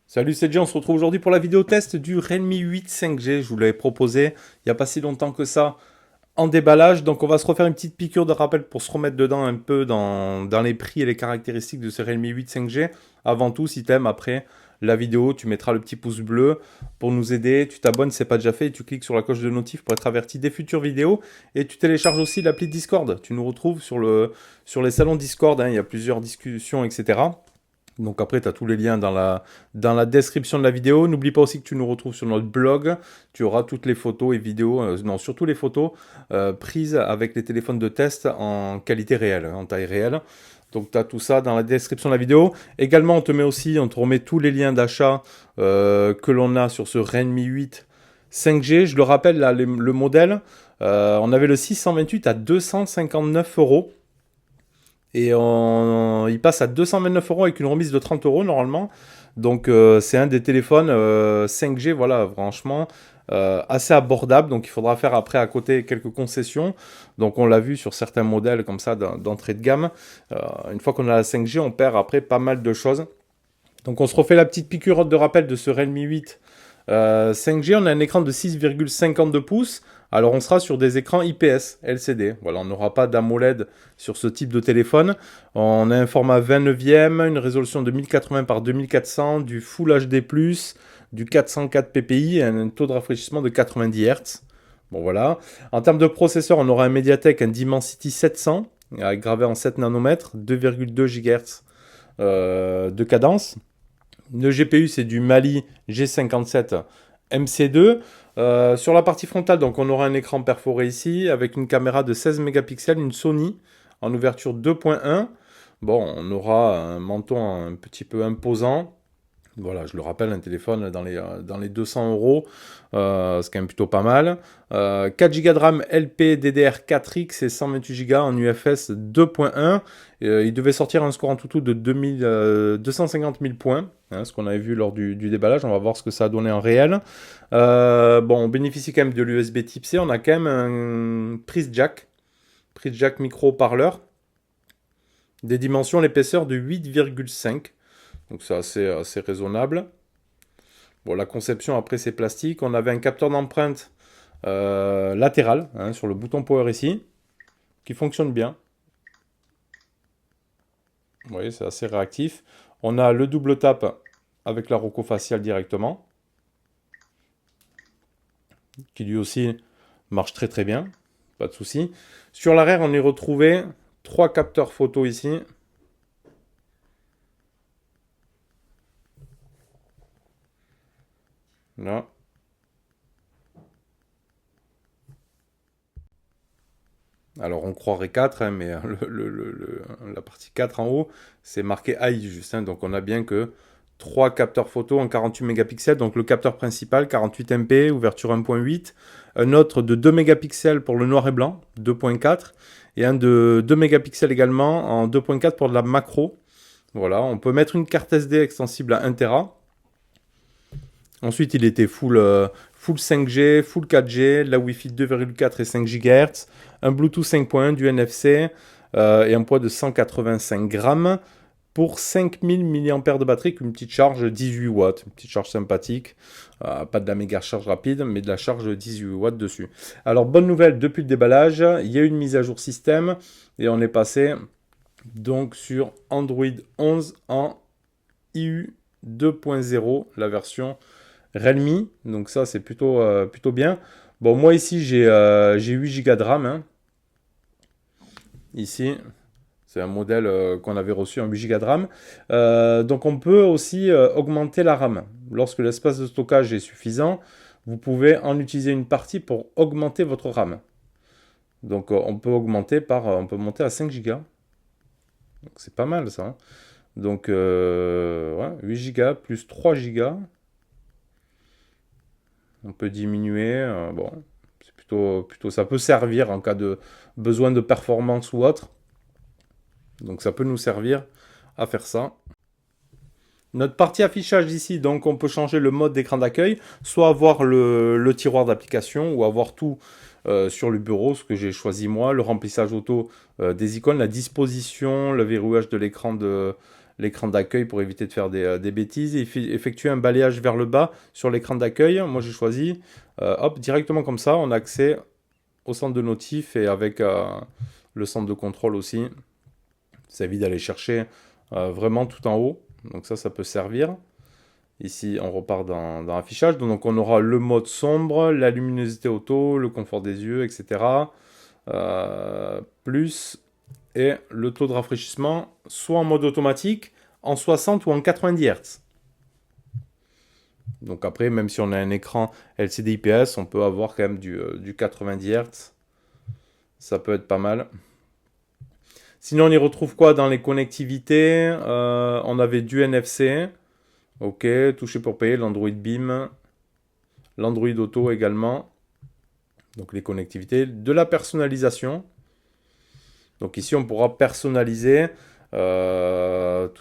Salut, c'est Jay, on se retrouve aujourd'hui pour la vidéo test du Redmi 8 5G. Je vous l'avais proposé il n'y a pas si longtemps que ça en déballage. Donc on va se refaire une petite piqûre de rappel pour se remettre dedans un peu dans les prix et les caractéristiques de ce Redmi 8 5G. Avant tout, si tu aimes après la vidéo, tu mettras le petit pouce bleu pour nous aider. Tu t'abonnes si ce n'est pas déjà fait et tu cliques sur la cloche de notif pour être averti des futures vidéos. Et tu télécharges aussi l'appli Discord. Tu nous retrouves sur les salons Discord, hein. Il y a plusieurs discussions, etc. Donc après, tu as tous les liens dans la description de la vidéo. N'oublie pas aussi que tu nous retrouves sur notre blog. Tu auras toutes les photos et vidéos, non, surtout les photos prises avec les téléphones de test en qualité réelle, en taille réelle. Donc tu as tout ça dans la description de la vidéo. Également, on te remet tous les liens d'achat que l'on a sur ce Redmi 8 5G. Je le rappelle, là, le modèle, on avait le 628 à 259 €. Et il passe à 229 € avec une remise de 30 € normalement. Donc c'est un des téléphones 5G, voilà, franchement, assez abordable. Donc il faudra faire après à côté quelques concessions. Donc on l'a vu sur certains modèles comme ça d'entrée de gamme. Une fois qu'on a la 5G, on perd après pas mal de choses. Donc on se refait la petite piqûre de rappel de ce Redmi 8 5G. On a un écran de 6,52 pouces. Alors on sera sur des écrans IPS LCD. Voilà, on n'aura pas d'AMOLED sur ce type de téléphone. On a un format 29e, une résolution de 1080 par 2400, du Full HD+, du 404 ppi et un taux de rafraîchissement de 90 Hz. Bon voilà. En termes de processeur, on aura un Mediatek, un Dimensity 700, gravé en 7 nanomètres, 2,2 GHz de cadence. Le GPU, c'est du Mali G57 MC2. Sur la partie frontale, donc on aura un écran perforé ici avec une caméra de 16 mégapixels, une Sony en ouverture 2.1. Bon, on aura un menton un petit peu imposant. Voilà, je le rappelle, un téléphone dans les 200 €, c'est quand même plutôt pas mal. 4 Go de RAM LPDDR4X et 128 Go en UFS 2.1. Il devait sortir un score en tout de 250 000 points, hein, ce qu'on avait vu lors du déballage. On va voir ce que ça a donné en réel. Bon, on bénéficie quand même de l'USB Type C. On a quand même un prise jack micro haut-parleur. Des dimensions, l'épaisseur de 8,5. Donc c'est assez raisonnable. Bon, la conception après c'est plastique. On avait un capteur d'empreinte latéral, hein, sur le bouton power ici, qui fonctionne bien. Vous voyez, c'est assez réactif. On a le double tap avec la roco faciale directement, qui lui aussi marche très très bien, pas de souci. Sur l'arrière, on y retrouvait 3 capteurs photo ici. Là. Alors on croirait 4, hein, mais la partie 4 en haut, c'est marqué AI juste. Hein, donc on a bien que 3 capteurs photo en 48 mégapixels. Donc le capteur principal, 48 MP, ouverture 1.8. Un autre de 2 mégapixels pour le noir et blanc, 2.4. Et un de 2 mégapixels également en 2.4 pour de la macro. Voilà, on peut mettre une carte SD extensible à 1 Tera. Ensuite, il était full 5G, full 4G, la Wi-Fi 2,4 et 5 GHz, un Bluetooth 5.1, du NFC et un poids de 185 grammes pour 5000 mAh de batterie avec une petite charge 18 watts, une petite charge sympathique, pas de la méga charge rapide, mais de la charge 18 watts dessus. Alors, bonne nouvelle, depuis le déballage, il y a eu une mise à jour système et on est passé donc sur Android 11 en IU 2.0, la version Realme, donc ça c'est plutôt bien. Bon, moi ici j'ai 8 Go de RAM, hein. Ici c'est un modèle qu'on avait reçu en 8 Go de RAM. Donc on peut aussi augmenter la RAM. Lorsque l'espace de stockage est suffisant, vous pouvez en utiliser une partie pour augmenter votre RAM. Donc on peut monter à 5 Go. Donc c'est pas mal ça, hein. Donc ouais, 8 Go plus 3 Go. On peut diminuer, bon, c'est plutôt, ça peut servir en cas de besoin de performance ou autre. Donc ça peut nous servir à faire ça. Notre partie affichage ici, donc on peut changer le mode d'écran d'accueil, soit avoir le tiroir d'application ou avoir tout sur le bureau, ce que j'ai choisi moi, le remplissage auto des icônes, la disposition, le verrouillage de l'écran d'accueil pour éviter de faire des bêtises, et effectuer un balayage vers le bas sur l'écran d'accueil. Moi j'ai choisi, hop, directement comme ça, on a accès au centre de notif et avec le centre de contrôle aussi. Ça évite d'aller chercher vraiment tout en haut, donc ça peut servir. Ici, on repart dans l'affichage. Donc, on aura le mode sombre, la luminosité auto, le confort des yeux, etc. Plus, et le taux de rafraîchissement, soit en mode automatique, en 60 ou en 90 Hz. Donc après, même si on a un écran LCD IPS, on peut avoir quand même du 90 Hz. Ça peut être pas mal. Sinon, on y retrouve quoi dans les connectivités? On avait du NFC. Ok, toucher pour payer, l'Android Beam, l'Android Auto également. Donc les connectivités, de la personnalisation. Donc ici on pourra personnaliser tout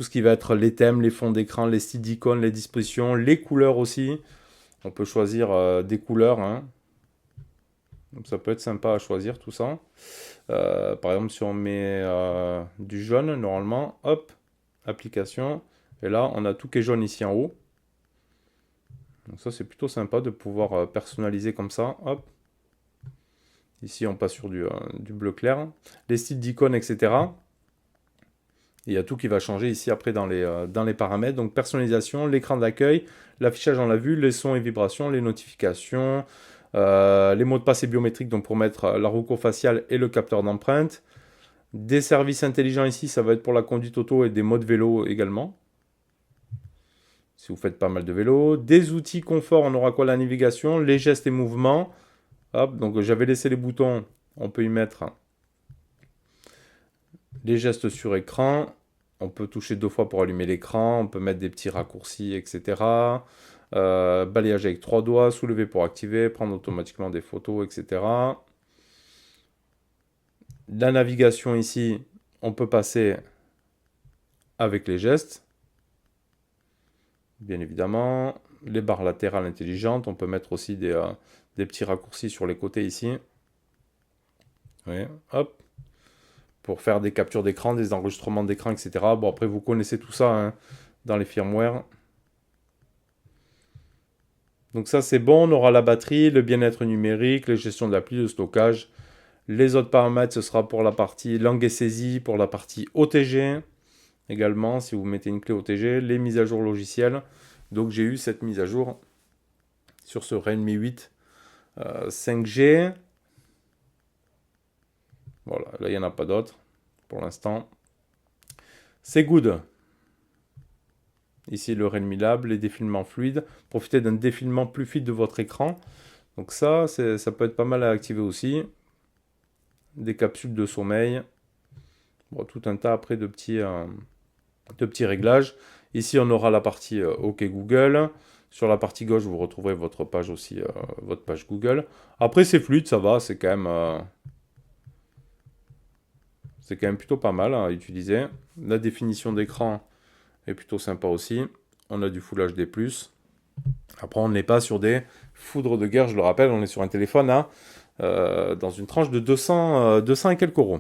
ce qui va être les thèmes, les fonds d'écran, les styles d'icônes, les dispositions, les couleurs aussi. On peut choisir des couleurs, hein. Donc ça peut être sympa à choisir tout ça. Par exemple si on met du jaune normalement, hop, application. Et là on a tout qui est jaune ici en haut. Donc ça c'est plutôt sympa de pouvoir personnaliser comme ça, hop. Ici, on passe sur du bleu clair. Les styles d'icônes, etc. Il y a tout qui va changer ici après dans les paramètres. Donc, personnalisation, l'écran d'accueil, l'affichage, on l'a vu, les sons et vibrations, les notifications, les mots de passe et biométriques donc pour mettre la recours faciale et le capteur d'empreinte. Des services intelligents ici, ça va être pour la conduite auto et des modes vélo également. Si vous faites pas mal de vélo. Des outils confort, on aura quoi? La navigation, les gestes et mouvements. Hop, donc j'avais laissé les boutons, on peut y mettre les gestes sur écran, on peut toucher 2 fois pour allumer l'écran, on peut mettre des petits raccourcis, etc. Balayage avec 3 doigts, soulever pour activer, prendre automatiquement des photos, etc. La navigation ici, on peut passer avec les gestes, bien évidemment. Les barres latérales intelligentes, on peut mettre aussi des petits raccourcis sur les côtés ici. Oui, hop. Pour faire des captures d'écran, des enregistrements d'écran, etc. Bon, après, vous connaissez tout ça hein, dans les firmware. Donc ça, c'est bon. On aura la batterie, le bien-être numérique, les gestions d'appli, le stockage. Les autres paramètres, ce sera pour la partie langue et saisie, pour la partie OTG également, si vous mettez une clé OTG, les mises à jour logicielles. Donc j'ai eu cette mise à jour sur ce Realme 8 5G. Voilà, là il n'y en a pas d'autres pour l'instant. C'est good. Ici le Realme Lab, les défilements fluides. Profitez d'un défilement plus fluide de votre écran. Donc ça peut être pas mal à activer aussi. Des capsules de sommeil. Bon, tout un tas après de petits réglages. Ici on aura la partie OK Google. Sur la partie gauche vous retrouverez votre page aussi, votre page Google. Après c'est fluide, ça va, c'est quand même plutôt pas mal à utiliser. La définition d'écran est plutôt sympa aussi. On a du Full HD+. Après, on n'est pas sur des foudres de guerre, je le rappelle, on est sur un téléphone dans une tranche de 200 et quelques euros.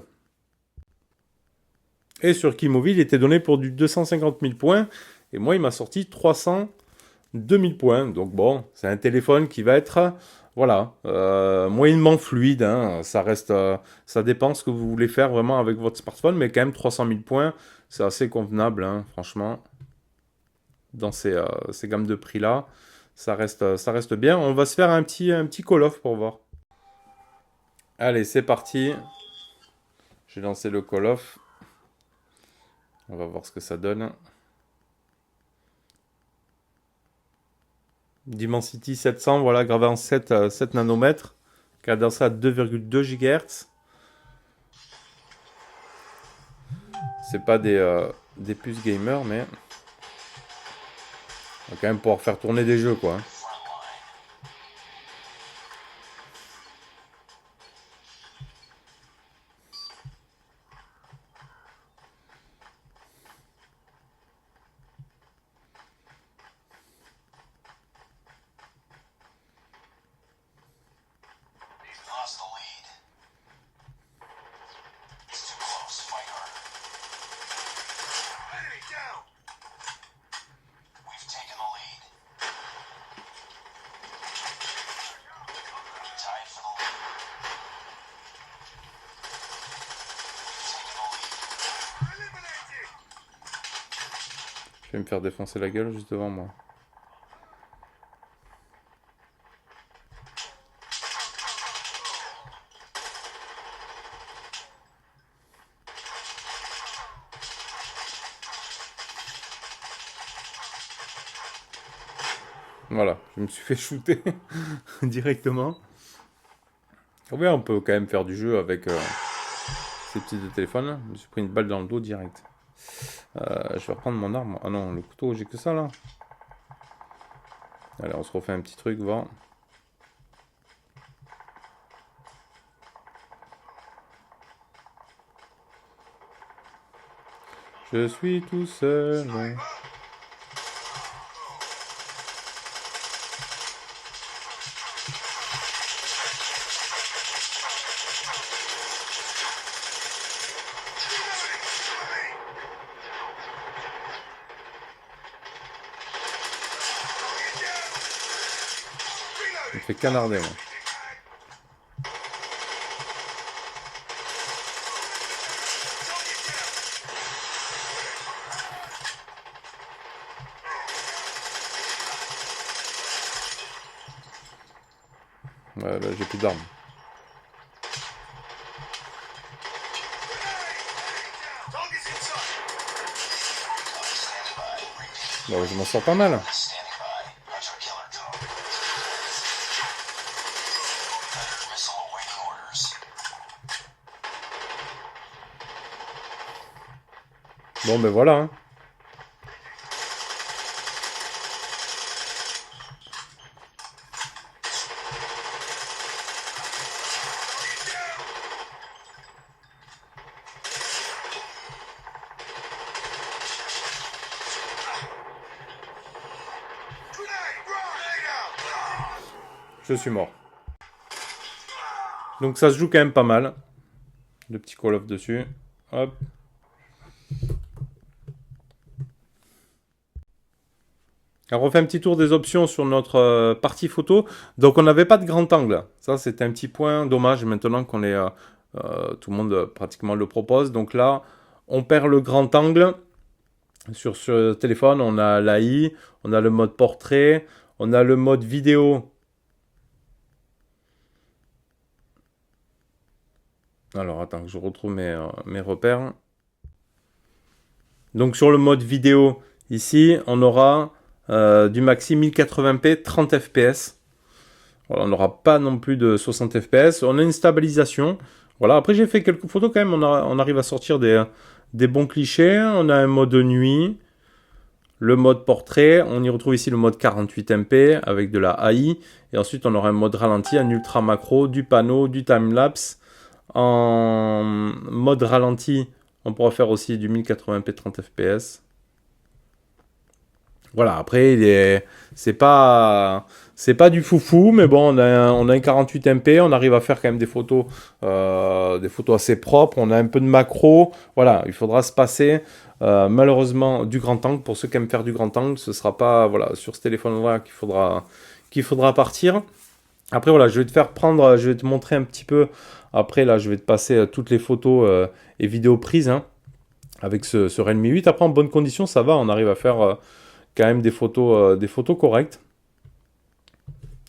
Et sur Keymovie, il était donné pour du 250 000 points. Et moi, il m'a sorti 302 000 points. Donc bon, c'est un téléphone qui va être... Voilà, moyennement fluide, hein. Ça reste, ça dépend ce que vous voulez faire vraiment avec votre smartphone, mais quand même 300 000 points, c'est assez convenable, hein, franchement, dans ces gammes de prix-là, ça reste bien. On va se faire un petit call-off pour voir. Allez, c'est parti. J'ai lancé le call-off. On va voir ce que ça donne. Dimensity 700, voilà, gravé en 7 nanomètres. Cadence à 2,2 GHz. C'est pas des puces gamer, mais on va quand même pouvoir faire tourner des jeux, quoi. Je vais me faire défoncer la gueule juste devant moi. Voilà, je me suis fait shooter directement. Oui, on peut quand même faire du jeu avec ces petits téléphones. Je me suis pris une balle dans le dos direct. Je vais reprendre mon arme. Ah non, le couteau, j'ai que ça là. Allez, on se refait un petit truc, va. Je suis tout seul. Je me fais canarder, moi. Ouais, là, j'ai plus d'armes. Bon, je m'en sors pas mal. Bon, ben voilà. Hein. Je suis mort. Donc ça se joue quand même pas mal. Le petit Call of dessus. Hop. Alors on fait un petit tour des options sur notre partie photo. Donc on n'avait pas de grand angle. Ça c'était un petit point dommage maintenant qu'on est... tout le monde pratiquement le propose. Donc là, on perd le grand angle. Sur ce téléphone, on a l'AI, on a le mode portrait, on a le mode vidéo. Alors attends que je retrouve mes repères. Donc sur le mode vidéo, ici, on aura du maxi 1080p 30 fps. Voilà, on n'aura pas non plus de 60 fps. On a une stabilisation. Voilà, après j'ai fait quelques photos quand même. On arrive à sortir des bons clichés. On a un mode nuit. Le mode portrait, on y retrouve ici le mode 48MP avec de la AI. Et ensuite, on aura un mode ralenti, un ultra macro, du panneau, du timelapse. En mode ralenti, on pourra faire aussi du 1080p 30 fps. Voilà, après, c'est pas du foufou, mais bon, on a un 48MP, on arrive à faire quand même des photos assez propres, on a un peu de macro, voilà, il faudra se passer, malheureusement, du grand angle. Pour ceux qui aiment faire du grand angle, ce sera pas, voilà, sur ce téléphone-là qu'il faudra partir. Après, voilà, je vais te montrer un petit peu, après, là, je vais te passer toutes les photos et vidéos prises, hein, avec ce Redmi 8. Après, en bonne condition, ça va, on arrive à faire... quand même des photos correctes.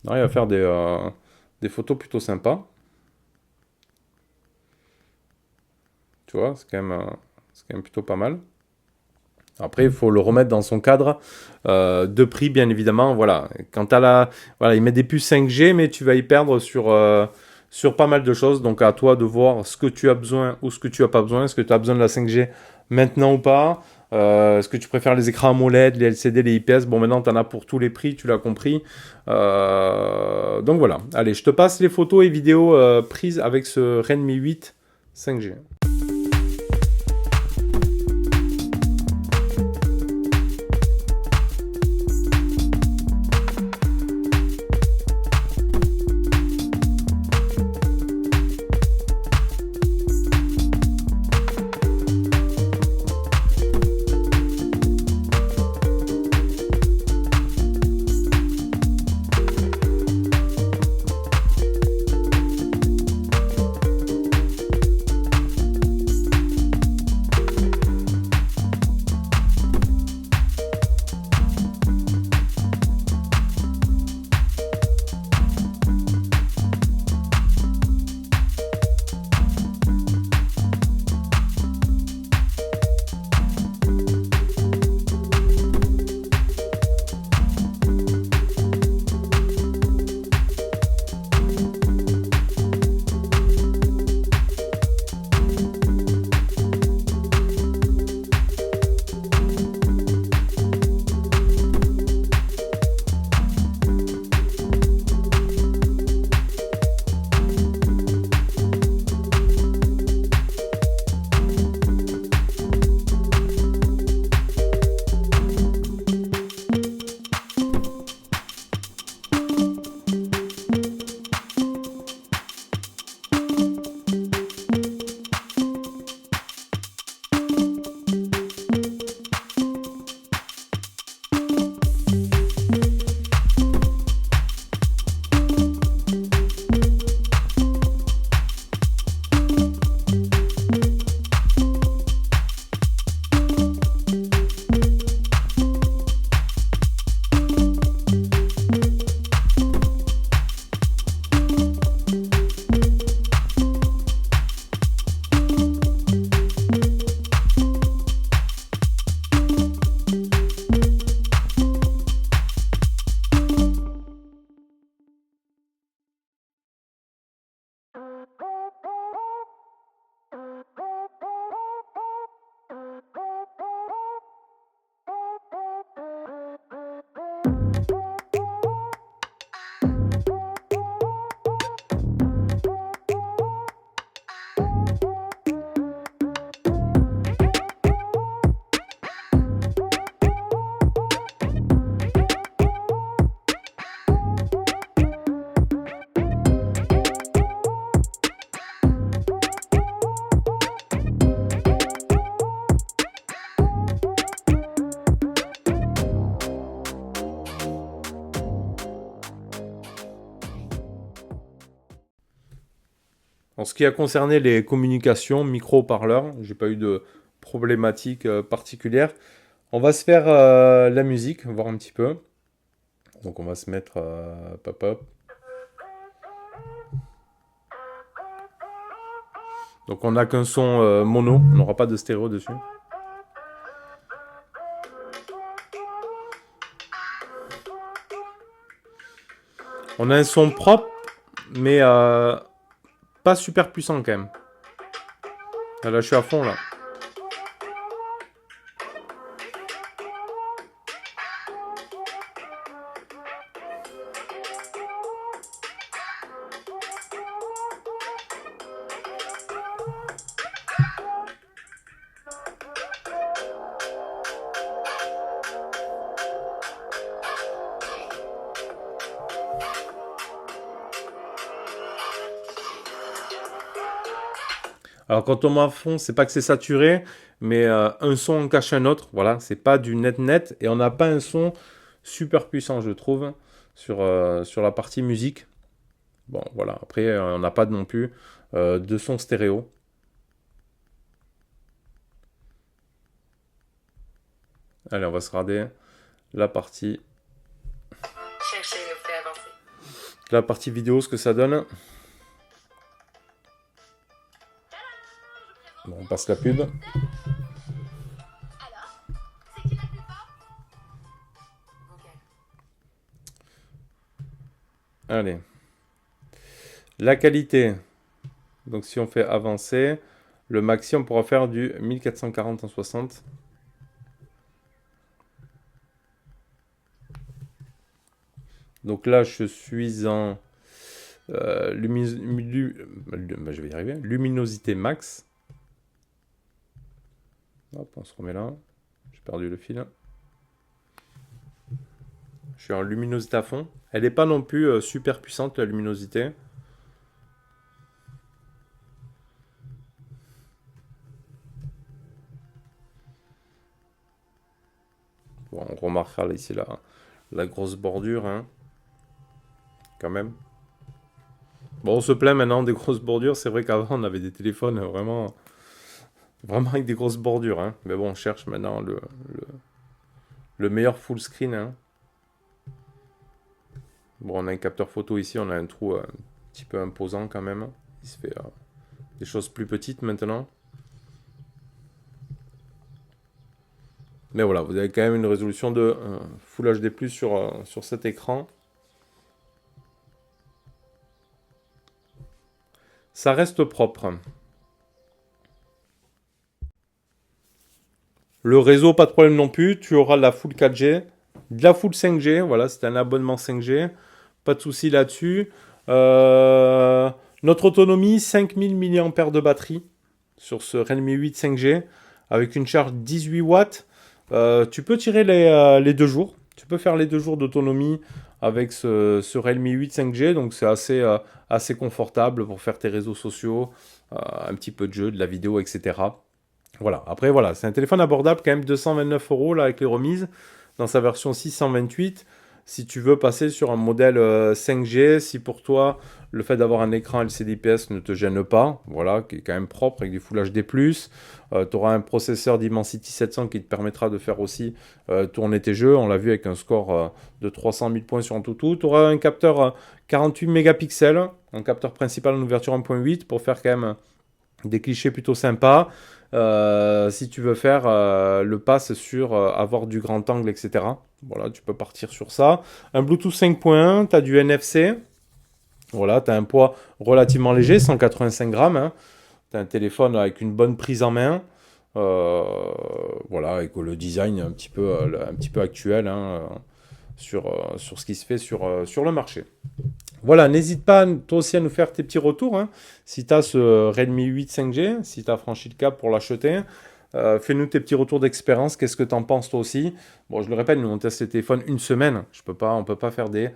On arrive à faire des photos plutôt sympas. Tu vois, c'est quand même plutôt pas mal. Après, il faut le remettre dans son cadre de prix, bien évidemment. Voilà, voilà, il met des puces 5G, mais tu vas y perdre sur pas mal de choses. Donc, à toi de voir ce que tu as besoin ou ce que tu n'as pas besoin. Est-ce que tu as besoin de la 5G maintenant ou pas? Est-ce que tu préfères les écrans AMOLED, les LCD, les IPS? Bon, maintenant, tu en as pour tous les prix, tu l'as compris. Donc voilà. Allez, je te passe les photos et vidéos prises avec ce Redmi 8 5G. En ce qui a concerné les communications, micro-haut-parleurs, j'ai pas eu de problématique particulière. On va se faire la musique, voir un petit peu. Donc on va se mettre pop up. Donc on n'a qu'un son mono, on n'aura pas de stéréo dessus. On a un son propre, mais pas super puissant quand même. Là, je suis à fond là. Alors quand on met à fond, c'est pas que c'est saturé, mais un son en cache un autre. Voilà, c'est pas du net et on n'a pas un son super puissant, je trouve, sur la partie musique. Bon, voilà. Après, on n'a pas non plus de son stéréo. Allez, on va se regarder la partie vidéo, ce que ça donne. Bon, on passe la pub. Allez. La qualité. Donc si on fait avancer, le maxi, on pourra faire du 1440 en 60. Donc là, je suis en je vais y arriver. Luminosité max. Hop, on se remet là. J'ai perdu le fil. Je suis en luminosité à fond. Elle n'est pas non plus super puissante, la luminosité. Bon, on remarquera là, ici la grosse bordure, hein. Quand même. Bon, on se plaint maintenant des grosses bordures. C'est vrai qu'avant, on avait des téléphones vraiment avec des grosses bordures, hein. Mais bon, on cherche maintenant le meilleur full screen, hein. Bon, on a un capteur photo ici, on a un trou un petit peu imposant quand même. Il se fait des choses plus petites maintenant. Mais voilà, vous avez quand même une résolution de Full HD+, sur cet écran. Ça reste propre. Le réseau, pas de problème non plus. Tu auras de la full 4G, de la full 5G. Voilà, c'est un abonnement 5G. Pas de souci là-dessus. Notre autonomie, 5000 mAh de batterie sur ce Realme 8 5G avec une charge 18 watts. Tu peux tirer les 2 jours. Tu peux faire les 2 jours d'autonomie avec ce Realme 8 5G. Donc c'est assez confortable pour faire tes réseaux sociaux, un petit peu de jeu, de la vidéo, etc. Voilà. Après, voilà, c'est un téléphone abordable quand même, 229 € là avec les remises dans sa version 628. Si tu veux passer sur un modèle 5G, si pour toi le fait d'avoir un écran LCD IPS ne te gêne pas, voilà, qui est quand même propre avec du Full HD+, tu auras un processeur Dimensity 700 qui te permettra de faire aussi tourner tes jeux. On l'a vu avec un score de 300 000 points sur Antutu. Tu auras un capteur 48 mégapixels, un capteur principal en ouverture 1.8 pour faire quand même des clichés plutôt sympas. Si tu veux faire le pass sur avoir du grand angle, etc. Voilà, tu peux partir sur ça. Un Bluetooth 5.1, tu as du NFC. Voilà, tu as un poids relativement léger, 185 grammes. Hein. Tu as un téléphone avec une bonne prise en main. Voilà, avec le design un petit peu actuel. Hein. sur ce qui se fait sur le marché. Voilà, n'hésite pas toi aussi à nous faire tes petits retours, hein. Si tu as ce Redmi 8 5G, si tu as franchi le cap pour l'acheter, fais-nous tes petits retours d'expérience. Qu'est-ce que tu en penses toi aussi? Bon, je le répète, nous on teste les téléphones une semaine. On peut pas faire des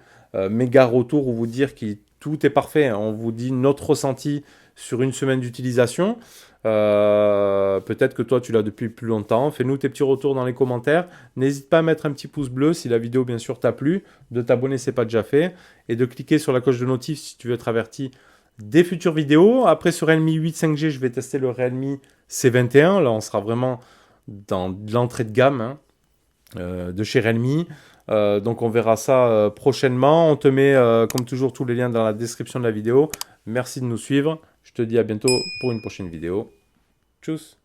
méga retours ou vous dire que tout est parfait. On vous dit notre ressenti sur une semaine d'utilisation. Peut-être que toi tu l'as depuis plus longtemps. Fais-nous tes petits retours dans les commentaires. N'hésite pas à mettre un petit pouce bleu si la vidéo bien sûr t'a plu, de t'abonner si ce n'est pas déjà fait et de cliquer sur la cloche de notif si tu veux être averti des futures vidéos. Après sur Realme 8 5G, je vais tester le Realme C21. Là on sera vraiment dans l'entrée de gamme, hein, de chez Realme. Donc on verra ça prochainement. On te met comme toujours tous les liens dans la description de la vidéo. Merci de nous suivre. Je te dis à bientôt pour une prochaine vidéo. Tchuss!